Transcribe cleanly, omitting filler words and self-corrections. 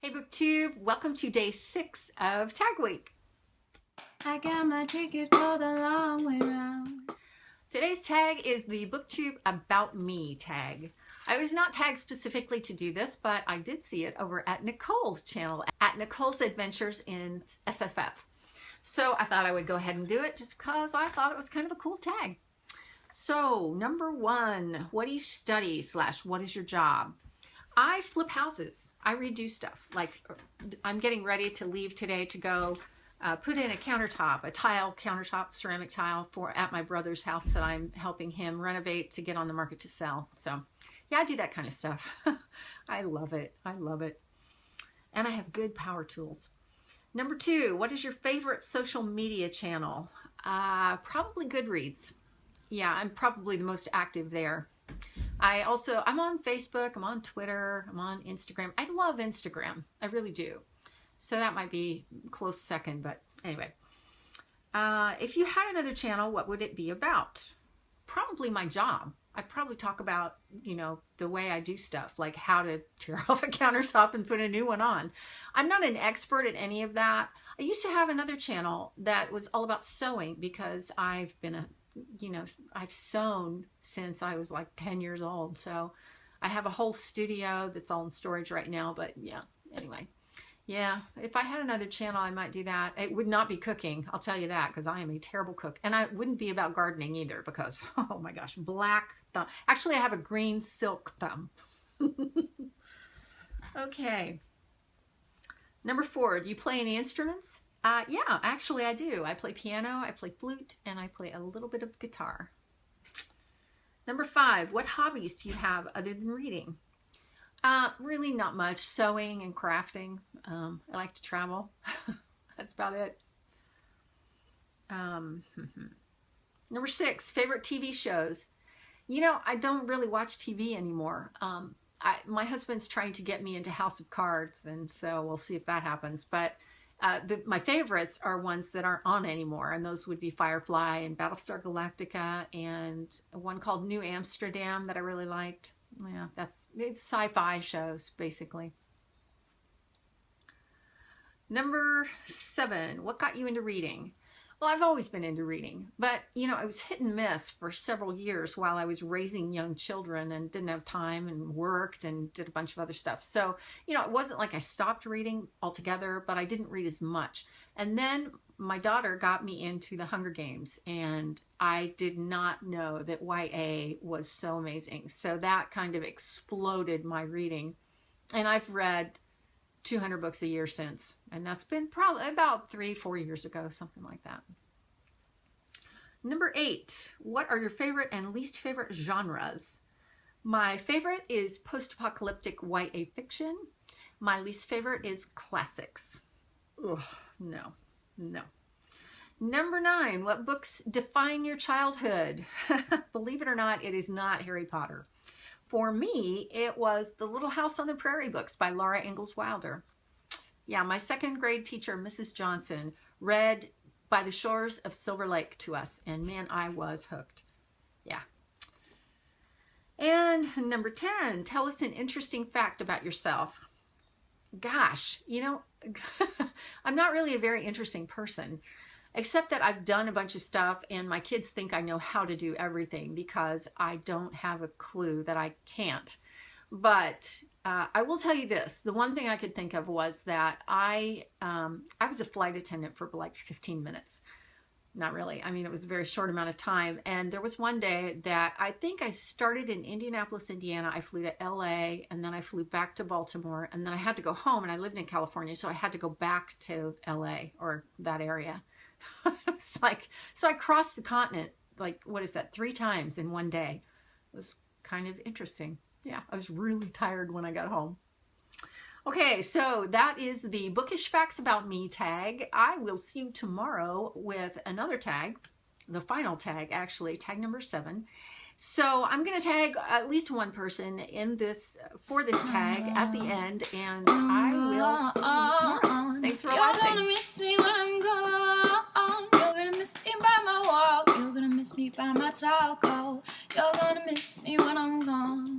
Hey BookTube, welcome to day 6 of Tag Week. I got my ticket for the long way round. Today's tag is the BookTube About Me tag. I was not tagged specifically to do this, but I did see it over at Nicole's channel, at Nicole's Adventures in SFF. So I thought I would go ahead and do it just because I thought it was kind of a cool tag. So number 1, what do you study / what is your job? I flip houses. I redo stuff. Like I'm getting ready to leave today to go put in a countertop, a tile countertop, ceramic tile at my brother's house that I'm helping him renovate to get on the market to sell. So yeah, I do that kind of stuff. I love it. I love it. And I have good power tools. Number 2, what is your favorite social media channel? Probably Goodreads. Yeah, I'm probably the most active there. I'm on Facebook, I'm on Twitter, I'm on Instagram. I love Instagram. I really do. So that might be close second, but anyway. If you had another channel, what would it be about? Probably my job. I'd probably talk about, the way I do stuff, like how to tear off a countertop and put a new one on. I'm not an expert at any of that. I used to have another channel that was all about sewing because I've been I've sewn since I was like 10 years old. So I have a whole studio that's all in storage right now. But yeah, anyway. Yeah, if I had another channel, I might do that. It would not be cooking. I'll tell you that because I am a terrible cook. And I wouldn't be about gardening either because, oh my gosh, black thumb. Actually, I have a green silk thumb. Okay. Number 4, do you play any instruments? Yeah, actually I do. I play piano, I play flute, and I play a little bit of guitar. Number 5, what hobbies do you have other than reading? Really not much. Sewing and crafting. I like to travel. That's about it. Number 6, favorite TV shows. I don't really watch TV anymore. My husband's trying to get me into House of Cards, and so we'll see if that happens. But my favorites are ones that aren't on anymore, and those would be Firefly and Battlestar Galactica, and one called New Amsterdam that I really liked. Yeah, it's sci-fi shows, basically. Number 7, what got you into reading? Well, I've always been into reading, but, I was hit and miss for several years while I was raising young children and didn't have time and worked and did a bunch of other stuff. So, it wasn't like I stopped reading altogether, but I didn't read as much. And then my daughter got me into the Hunger Games, and I did not know that YA was so amazing. So that kind of exploded my reading. And I've read 200 books a year since, and that's been probably about 3-4 years ago, something like that. Number 8, what are your favorite and least favorite genres? My favorite is post-apocalyptic YA fiction. My least favorite is classics. Ugh, no. Number 9, what books define your childhood? Believe it or not, it is not Harry Potter. For me, it was The Little House on the Prairie books by Laura Ingalls Wilder. Yeah, my 2nd grade teacher, Mrs. Johnson, read By the Shores of Silver Lake to us, and man, I was hooked. Yeah. And number 10, tell us an interesting fact about yourself. Gosh, I'm not really a very interesting person. Except that I've done a bunch of stuff and my kids think I know how to do everything because I don't have a clue that I can't. But I will tell you this. The one thing I could think of was that I was a flight attendant for like 15 minutes. Not really. I mean, it was a very short amount of time. And there was one day that I think I started in Indianapolis, Indiana. I flew to LA and then I flew back to Baltimore and then I had to go home, and I lived in California. So I had to go back to LA or that area. It's like, so I crossed the continent, like, what is that, 3 times in one day. It was kind of interesting. Yeah, I was really tired when I got home. Okay, so that is the Bookish Facts About Me tag. I will see you tomorrow with another tag, the final tag, actually, tag number 7. So I'm going to tag at least one person in this, for this tag at the end, and I will see you tomorrow. Thanks for watching. You're gonna miss me when I'm gone. You're gonna miss me by my walk. You're gonna miss me by my talk. Oh, you're gonna miss me when I'm gone.